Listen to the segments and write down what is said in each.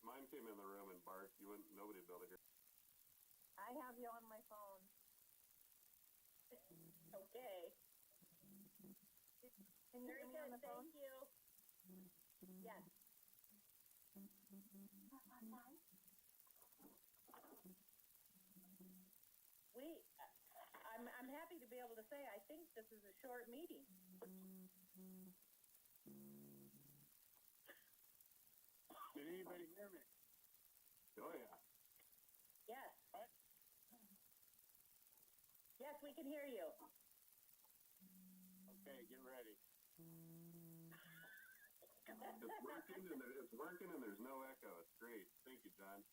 mine came in the room and barked, nobody would be able to hear. I have you on my phone. Okay. Can you hear me on the phone? Thank you. Yes. I'm happy to be able to say I think this is a short meeting. Did anybody hear me? Oh, yeah. Yes. What? Yes, we can hear you. Okay, get ready. It's working and there's no echo. It's great. Thank you, John.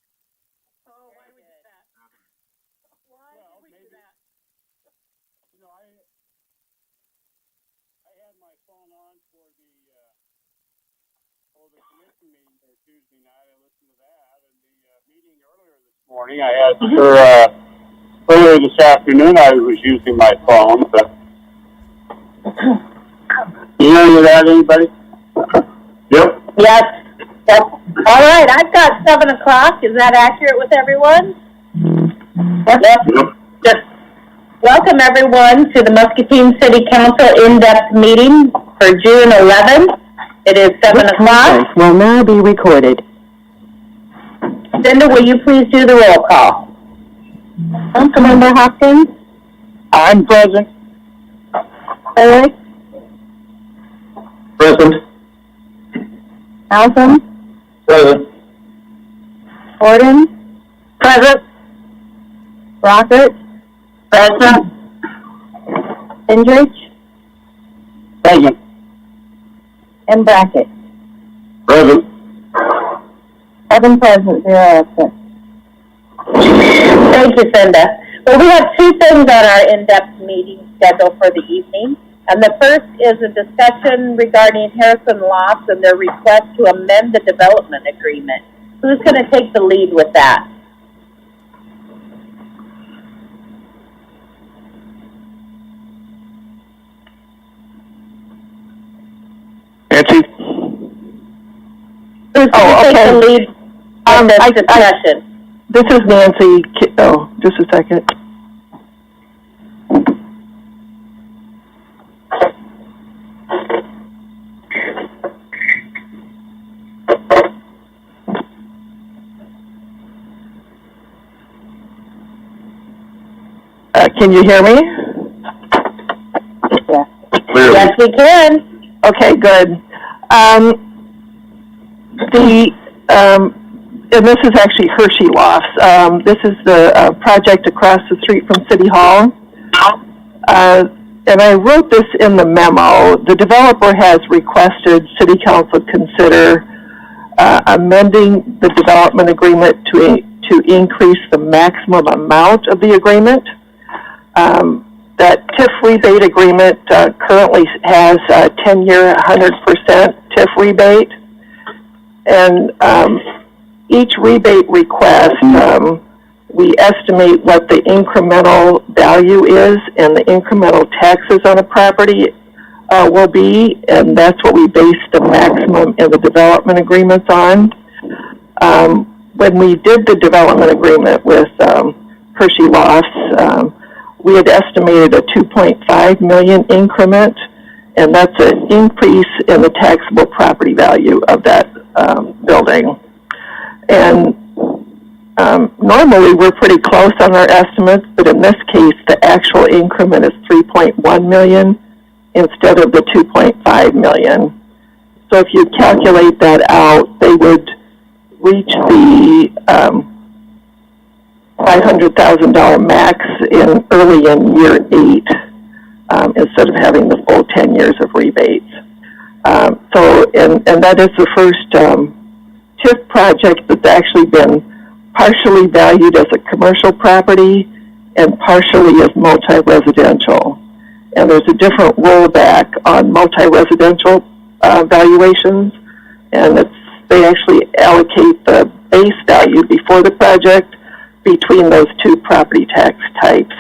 Oh, why did we do that? Why did we do that? You know, I had my phone on for the commission meeting there Tuesday night. I listened to that, and the meeting earlier this morning. I had earlier this afternoon. I was using my phone, but you hear any of that, anybody? Yep. Yes. Yep. All right, I've got 7 o'clock. Is that accurate with everyone? Yep. Just welcome everyone to the Muscatine City Council in-depth meeting for June 11th. It is 7 o'clock. Will now be recorded. Cinda, will you please do the roll call? Councilmember Hopkins? I'm present. Eric? Present. Alvin? Present. Gordon? Present. Rocket? Present. Hendrich? Present. And Brackett? Present. 7 present, 0 absent. Thank you, Cinda. Well, we have 2 things on our in-depth meeting schedule for the evening. And the first is a discussion regarding Harrison Lofts and their request to amend the development agreement. Who's going to take the lead with that? Nancy? Who's going to take the lead on this discussion? This is Nancy. Oh, just a second. Can you hear me? Yeah. Clearly. Yes, we can. Okay, good. And this is actually Hershey Lofts. This is the project across the street from City Hall. And I wrote this in the memo. The developer has requested City Council consider amending the development agreement to increase the maximum amount of the agreement. That TIF rebate agreement currently has a 10-year 100% TIF rebate. And each rebate request, we estimate what the incremental value is and the incremental taxes on a property will be, and that's what we base the maximum in the development agreements on. When we did the development agreement with Hershey Lofts, we had estimated a $2.5 million increment, and that's an increase in the taxable property value of that building. And normally we're pretty close on our estimates, but in this case, the actual increment is $3.1 million instead of the $2.5 million. So if you calculate that out, they would reach the $500,000 max early in year 8 instead of having the full 10 years of rebates. And that is the first TIF project that's actually been partially valued as a commercial property and partially as multi-residential. And there's a different rollback on multi-residential valuations, and they actually allocate the base value before the project between those 2 property tax types.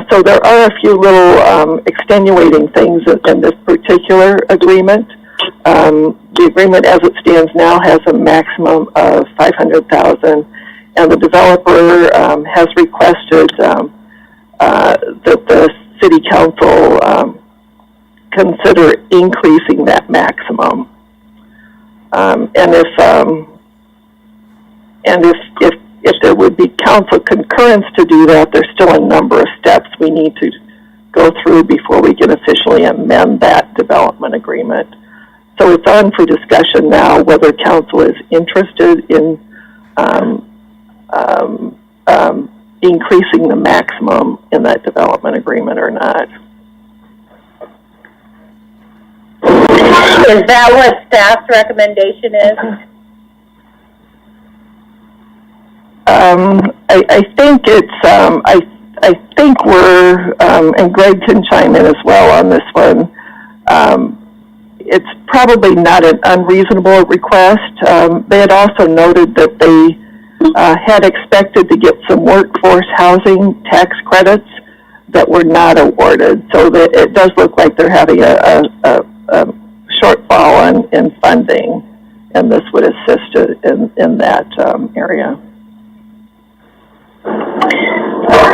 So there are a few little extenuating things in this particular agreement. the agreement as it stands now has a maximum of $500,000, and the developer has requested that the city council consider increasing that maximum. If there would be council concurrence to do that, there's still a number of steps we need to go through before we can officially amend that development agreement. So it's on for discussion now whether council is interested in increasing the maximum in that development agreement or not. Is that what staff's recommendation is? I think it's, I think we're, and Greg can chime in as well on this one, it's probably not an unreasonable request. They had also noted that they had expected to get some workforce housing tax credits that were not awarded. So that it does look like they're having a shortfall in funding, and this would assist in that area.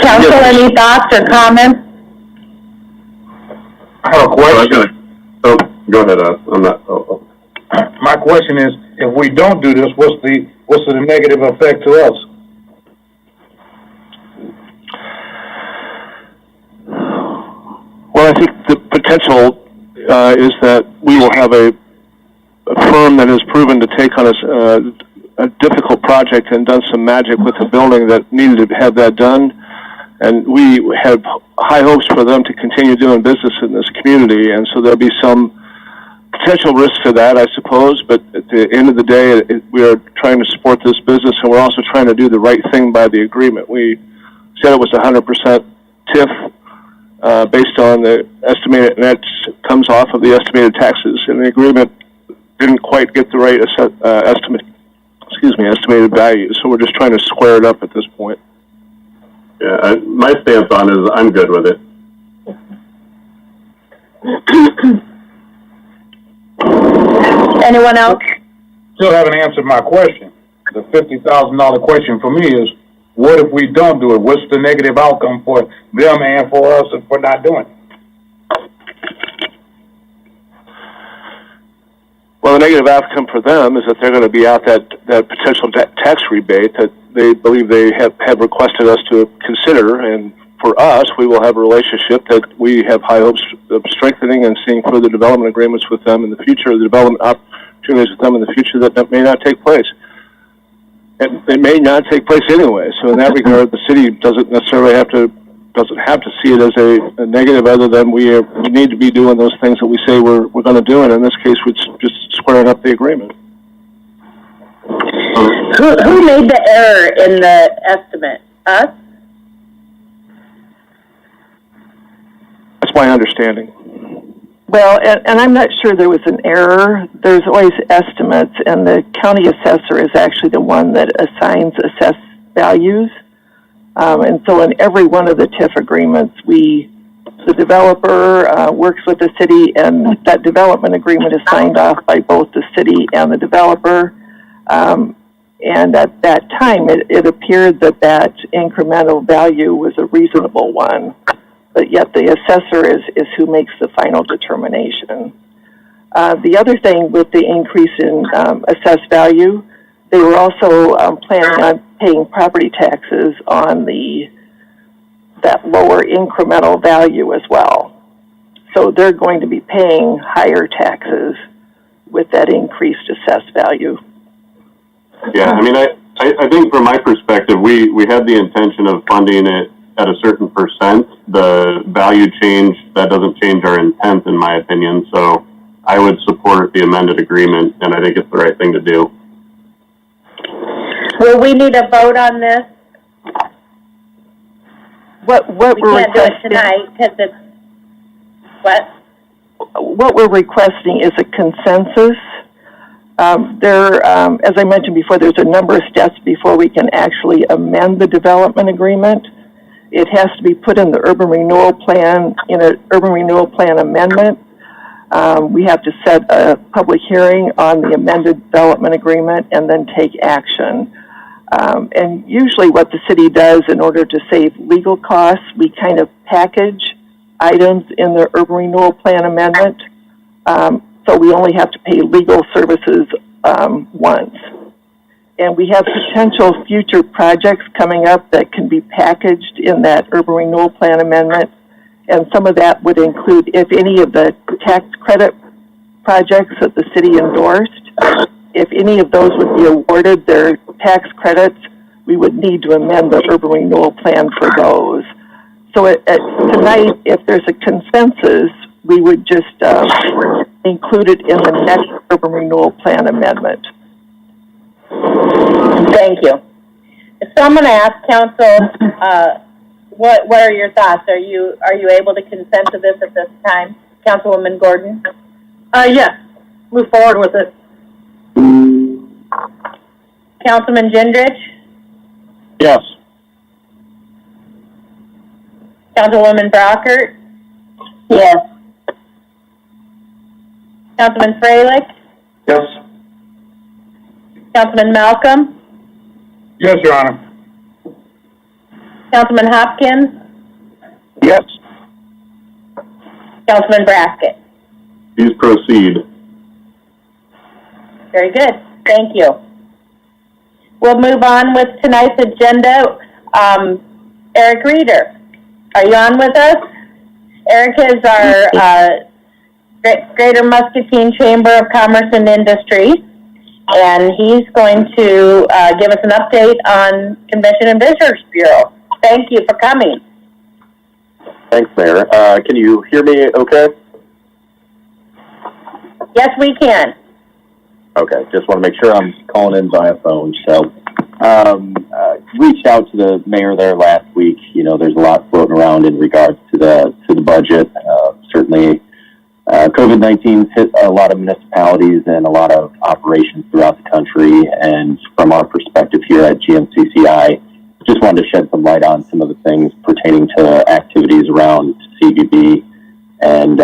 Council, any thoughts or comments? I have a question. Oh, go ahead. I'm not. My question is, if we don't do this, what's the negative effect to us? Well, I think the potential is that we will have a firm that has proven to take on a difficult project and done some magic with the building that needed to have that done. And we have high hopes for them to continue doing business in this community. And so there'll be some potential risk for that, I suppose. But at the end of the day, we are trying to support this business, and we're also trying to do the right thing by the agreement. We said it was 100% TIF based on the estimated, and that comes off of the estimated taxes. And the agreement didn't quite get the right estimated value. So we're just trying to square it up at this point. Yeah, my stance on it is I'm good with it. Anyone else? Still haven't answered my question. The $50,000 question for me is, what if we don't do it? What's the negative outcome for them and for us if we're not doing it? Well, the negative outcome for them is that they're going to be out that potential tax rebate that they believe they have requested us to consider. And for us, we will have a relationship that we have high hopes of strengthening and seeing further development agreements with them in the future, the development opportunities with them in the future that may not take place. And it may not take place anyway. So in that regard, the city doesn't necessarily have to see it as a negative, other than we need to be doing those things that we say we're going to do. And in this case, we're just squaring up the agreement. Who made the error in the estimate? Us? That's my understanding. Well, and I'm not sure there was an error. There's always estimates, and the county assessor is actually the one that assigns assessed values. And so in every one of the TIF agreements, the developer works with the city, and that development agreement is signed off by both the city and the developer. And at that time, it appeared that incremental value was a reasonable one. But yet the assessor is who makes the final determination. The other thing with the increase in assessed value, they were also planning on paying property taxes on that lower incremental value as well. So they're going to be paying higher taxes with that increased assessed value. Yeah, I mean, I think from my perspective, we had the intention of funding it at a certain percent. The value change, that doesn't change our intent, in my opinion. So I would support the amended agreement, and I think it's the right thing to do. Will we need a vote on this? What We we're can't do it requesting, tonight because it's, what? what we're requesting is a consensus. As I mentioned before, there's a number of steps before we can actually amend the development agreement. It has to be put in the urban renewal plan, in an urban renewal plan amendment. we have to set a public hearing on the amended development agreement and then take action. And usually what the city does in order to save legal costs, we kind of package items in the urban renewal plan amendment. So we only have to pay legal services once. And we have potential future projects coming up that can be packaged in that urban renewal plan amendment. And some of that would include if any of the tax credit projects that the city endorsed, if any of those would be awarded their tax credits, we would need to amend the urban renewal plan for those. So tonight, if there's a consensus, we would just include it in the next urban renewal plan amendment. Thank you. So I'm going to ask council, what are your thoughts? Are you able to consent to this at this time, Councilwoman Gordon? Yes. Move forward with it. Councilman Gendrich? Yes. Councilwoman Brockert? Yes. Councilman Freilich? Yes. Councilman Malcolm? Yes, Your Honor. Councilman Hopkins? Yes. Councilman Braskett? Please proceed. Very good. Thank you. We'll move on with tonight's agenda. Eric Reeder, are you on with us? Eric is our Greater Muscatine Chamber of Commerce and Industry, and he's going to give us an update on Convention and Visitors Bureau. Thank you for coming. Thanks, Mayor. Can you hear me okay? Yes, we can. Okay, just want to make sure I'm calling in via phone. So, reached out to the mayor there last week. You know, there's a lot floating around in regards to the budget. Certainly, COVID-19 hit a lot of municipalities and a lot of operations throughout the country. And from our perspective here at GMCCI, just wanted to shed some light on some of the things pertaining to activities around CVB and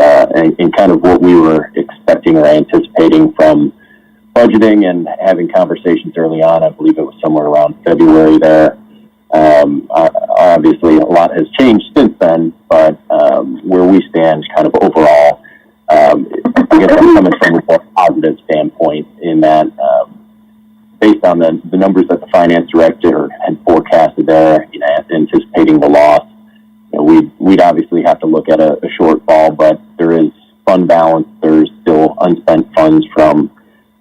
kind of what we were expecting or anticipating from budgeting and having conversations early on. I believe it was somewhere around February there. Obviously, a lot has changed since then, but where we stand kind of overall, I guess I'm coming from a more positive standpoint in that based on the numbers that the finance director had forecasted there, you know, anticipating the loss, you know, we'd obviously have to look at a shortfall, but there is fund balance. There's still unspent funds from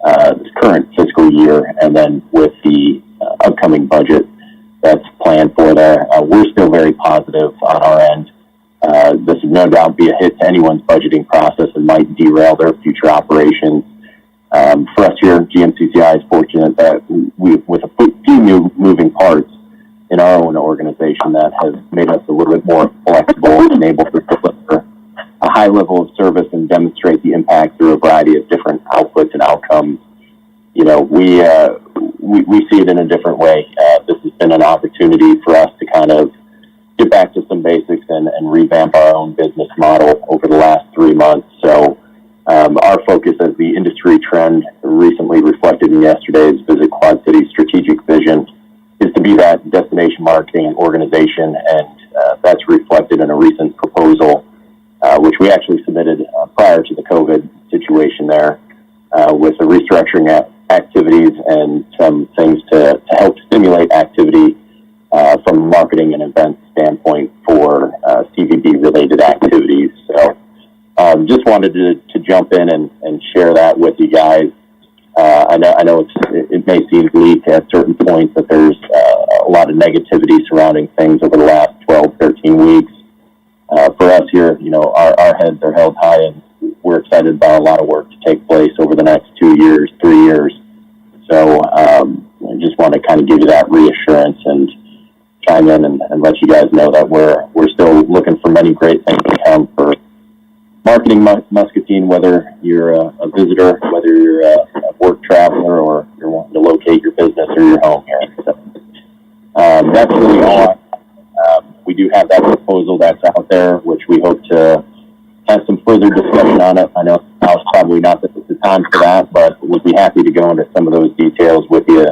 this current fiscal year, and then with the upcoming budget that's planned for there, we're still very positive on our end. This would no doubt be a hit to anyone's budgeting process and might derail their future operations. For us here, GMCCI is fortunate that we, with a few new moving parts in our own organization, that has made us a little bit more flexible and able to deliver a high level of service and demonstrate the impact through a variety of different outputs and outcomes. You know, we see it in a different way. This has been an opportunity for us to kind of get back to some basics and revamp our own business model over the last 3 months. So our focus as the industry trend recently reflected in yesterday's Visit Quad City's strategic vision is to be that destination marketing organization, and that's reflected in a recent proposal which we actually submitted prior to the COVID situation there, with the restructuring activities and some things to help stimulate activity from a marketing and events standpoint for CVB-related activities. So just wanted to jump in and share that with you guys. I know it may seem bleak at certain points, that there's a lot of negativity surrounding things over the last 12, 13 weeks. For us here, you know, our heads are held high, and we're excited about a lot of work to take place over the next 2 years, 3 years. So I just want to kind of give you that reassurance and chime in and let you guys know that we're still looking for many great things to come for marketing Muscatine, whether you're a visitor, whether you're a work traveler, or you're wanting to locate your business or your home here. So, that's really all. We do have that proposal that's out there, which we hope to have some further discussion on it. I know now it's probably not the time for that, but we'd be happy to go into some of those details with you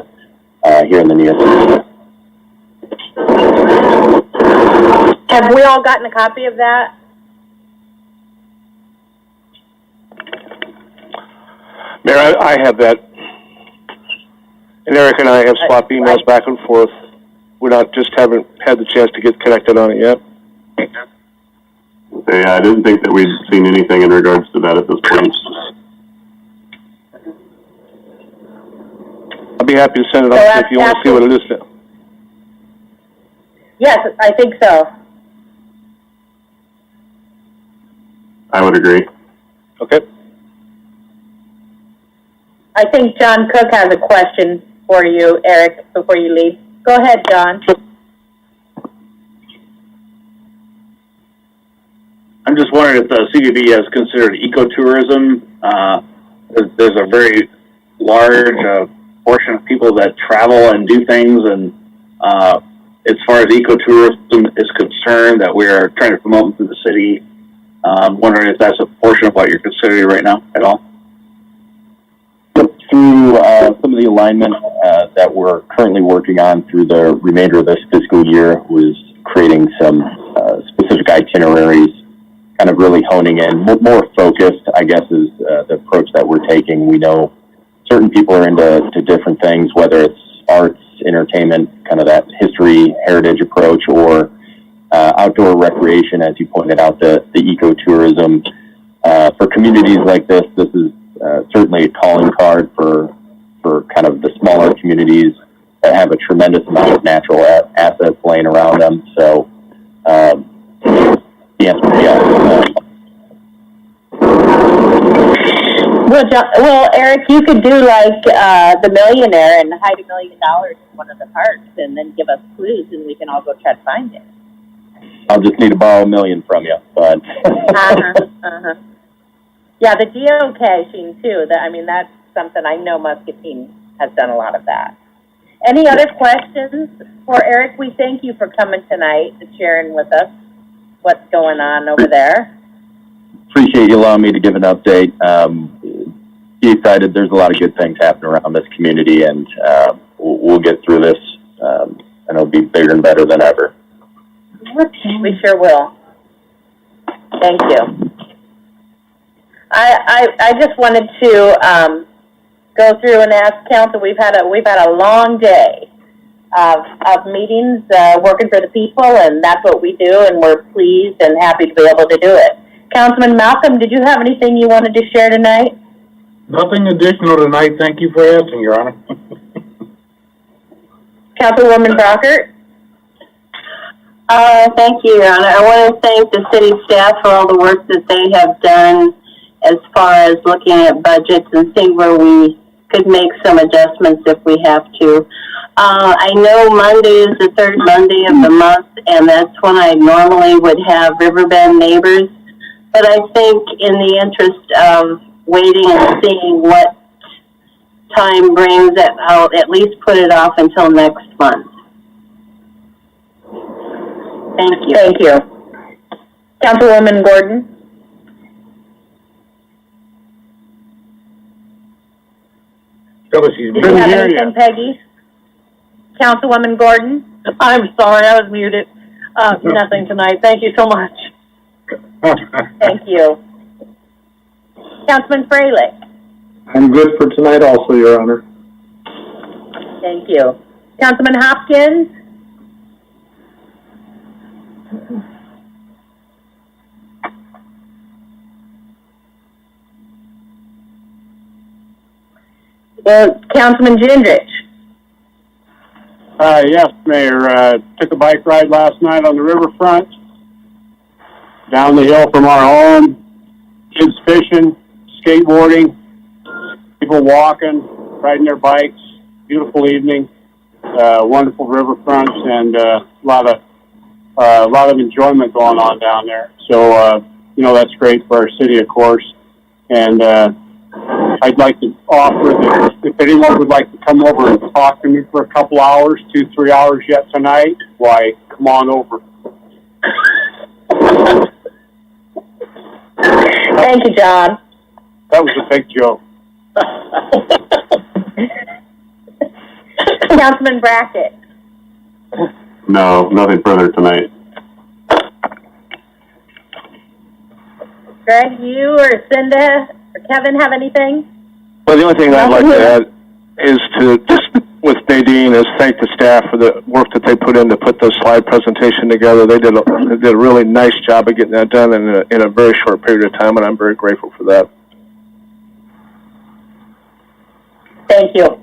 here in the near future. Have we all gotten a copy of that? Mayor, I have that. And Eric and I have swapped emails back and forth. We just haven't had the chance to get connected on it yet. Yeah, I didn't think that we'd seen anything in regards to that at this point. I'll be happy to send it up if you want to see what it is now. Yes, I think so. I would agree. Okay. I think John Cook has a question for you, Eric, before you leave. Go ahead, John. I'm just wondering if the CVB has considered ecotourism. There's a very large portion of people that travel and do things, and as far as ecotourism is concerned, that we're trying to promote through the city. I'm wondering if that's a portion of what you're considering right now at all. Through some of the alignment that we're currently working on through the remainder of this fiscal year was creating some specific itineraries, kind of really honing in, more focused, I guess, is the approach that we're taking. We know certain people are into different things, whether it's arts, entertainment, kind of that history, heritage approach, or outdoor recreation, as you pointed out, the ecotourism. For communities like this is certainly a calling card for kind of the smaller communities that have a tremendous amount of natural assets laying around them. So, the answer is yes. Well, Eric, you could do like The Millionaire and hide $1 million in one of the parks and then give us clues and we can all go try to find it. I'll just need to borrow $1 million from you, but. Yeah, the geocaching too. That's something I know Muscatine has done a lot of that. Any other questions for Eric? We thank you for coming tonight and sharing with us what's going on over there. Appreciate you allowing me to give an update. Be excited. There's a lot of good things happening around this community, and we'll get through this, and it'll be bigger and better than ever. We sure will. Thank you. I just wanted to go through and ask council. We've had a long day of meetings, working for the people, and that's what we do. And we're pleased and happy to be able to do it. Councilman Malcolm, did you have anything you wanted to share tonight? Nothing additional tonight. Thank you for asking, Your Honor. Councilwoman Brockert? Thank you, Your Honor. I want to thank the city staff for all the work that they have done as far as looking at budgets and seeing where we could make some adjustments if we have to. I know Monday is the third Monday of the month, and that's when I normally would have Riverbend neighbors. But I think in the interest of waiting and seeing what time brings, that I'll at least put it off until next month. Thank you. Thank you. Councilwoman Gordon? Phyllis, you Did you have anything, Peggy? Councilwoman Gordon? I'm sorry, I was muted. Nothing tonight. Thank you so much. Thank you. Councilman Freilich? I'm good for tonight also, Your Honor. Thank you. Councilman Hopkins? Councilman Gendrich? Yes, Mayor. Took a bike ride last night on the riverfront, down the hill from our home. Kids fishing, skateboarding, people walking, riding their bikes. Beautiful evening, wonderful riverfront, and a lot of enjoyment going on down there. So that's great for our city, of course. And I'd like to offer that if anyone would like to come over and talk to me for a couple hours, 2-3 hours yet tonight, why, come on over. Thank you, John. That was a big joke. Councilman Brackett. No, nothing further tonight. Greg, you or Cinda or Kevin have anything? Well, the only thing I'd like to add is to just, with Nadine, is thank the staff for the work that they put in to put the slide presentation together. They did a really nice job of getting that done in a very short period of time, and I'm very grateful for that. Thank you.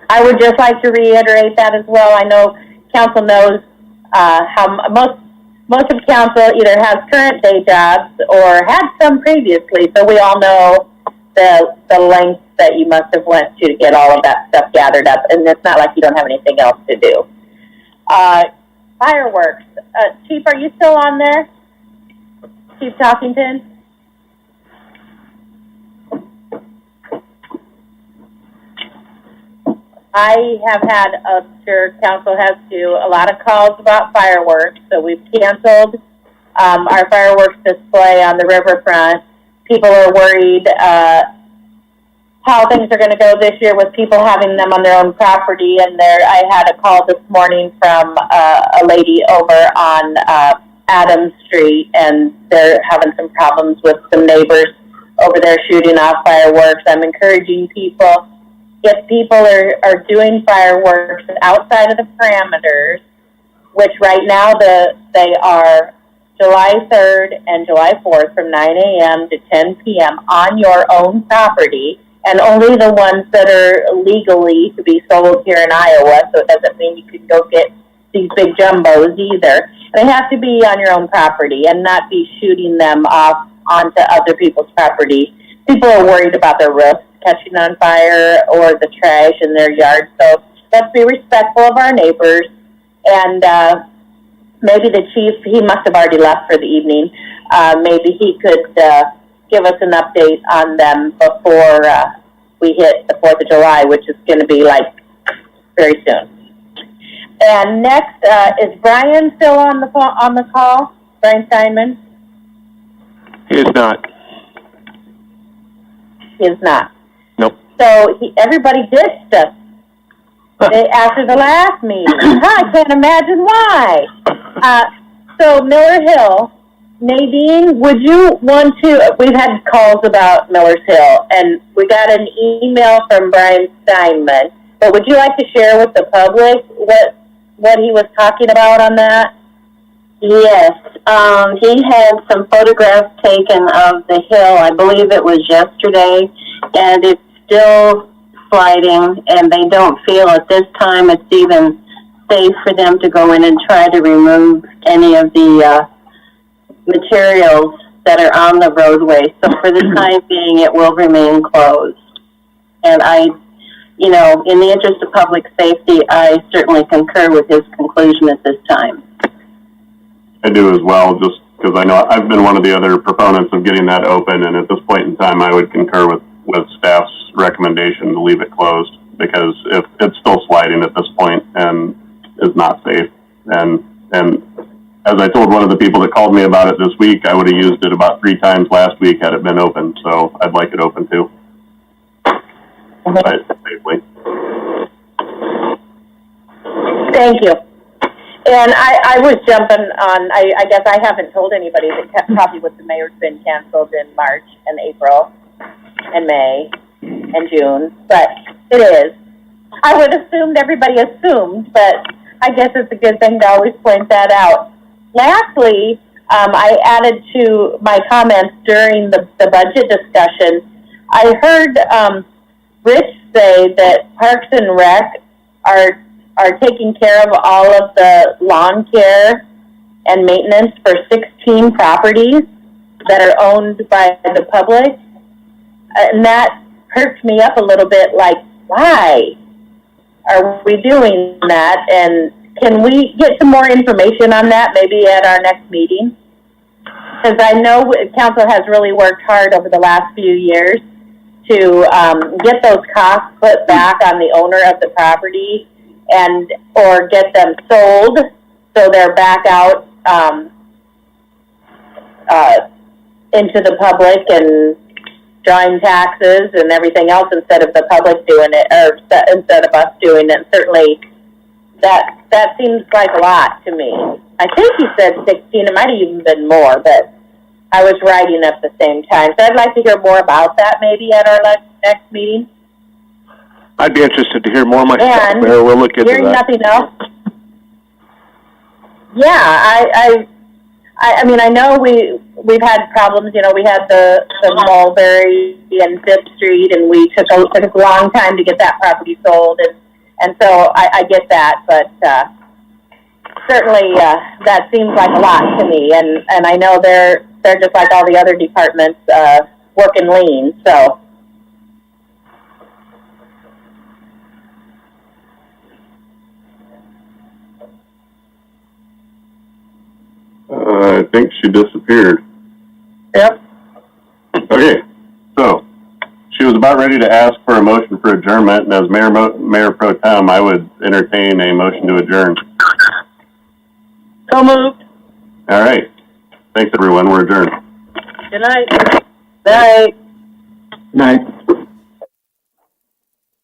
I would just like to reiterate that as well. I know council knows how most of council either has current day jobs or had some previously, so we all know the length that you must have went to get all of that stuff gathered up, and it's not like you don't have anything else to do. Fireworks. Chief, are you still on there? Chief Talkington? I have had, I'm sure council has too, a lot of calls about fireworks, so we've canceled our fireworks display on the riverfront. People are worried how things are going to go this year with people having them on their own property. And I had a call this morning from a lady over on Adams Street, and they're having some problems with some neighbors over there shooting off fireworks. I'm encouraging people, if people are doing fireworks outside of the parameters, which right now they are July 3rd and July 4th from 9 a.m. to 10 p.m. on your own property, and only the ones that are legally to be sold here in Iowa, so it doesn't mean you can go get these big jumbos either. They have to be on your own property and not be shooting them off onto other people's property. People are worried about their roofs catching on fire or the trash in their yard, so let's be respectful of our neighbors. And maybe the chief, he must have already left for the evening, maybe he could give us an update on them before we hit the 4th of July, which is going to be like very soon. And next, is Brian still on the call? Brian Steinman? He is not. He is not. Nope. So everybody ditched us after the last meeting. I can't imagine why. So Miller Hill, Nadine, would you want to, we've had calls about Miller's Hill, and we got an email from Brian Steinman, but would you like to share with the public what he was talking about on that? Yes, he had some photographs taken of the hill. I believe it was yesterday, and it's still sliding, and they don't feel at this time it's even safe for them to go in and try to remove any of the materials that are on the roadway. So for the time being, it will remain closed. And in the interest of public safety, I certainly concur with his conclusion at this time. I do as well, just because I know I've been one of the other proponents of getting that open, and at this point in time, I would concur with staff's recommendation to leave it closed, because if it's still sliding at this point and is not safe. And as I told one of the people that called me about it this week, I would have used it about 3 times last week had it been open, so I'd like it open too. But safely. Thank you. And I was jumping on, I guess I haven't told anybody that Coffee with the Mayor's been canceled in March and April and May and June, but it is. I would assumed everybody assumed, but I guess it's a good thing to always point that out. Lastly, I added to my comments during the budget discussion, I heard Rich say that Parks and Rec are taking care of all of the lawn care and maintenance for 16 properties that are owned by the public. And that perked me up a little bit, like, why are we doing that? And can we get some more information on that maybe at our next meeting? Because I know council has really worked hard over the last few years to get those costs put back on the owner of the property or get them sold so they're back out into the public and drawing taxes and everything else instead of the public doing it, or instead of us doing it. Certainly, that seems like a lot to me. I think he said 16. It might have even been more, but I was writing at the same time. So I'd like to hear more about that maybe at our next meeting. I'd be interested to hear more myself, And Mayor. We'll look into hearing that. nothing else. Yeah, I mean, I know we've had problems. You know, we had the Mulberry and Fifth Street, and it took a long time to get that property sold, and so I get that, but certainly that seems like a lot to me, and I know they're just like all the other departments working lean, so. I think she disappeared. Yep. Okay, so she was about ready to ask for a motion for adjournment, and as Mayor Pro Tem, I would entertain a motion to adjourn. So moved. All right. Thanks, everyone. We're adjourned. Good night. Night. Night.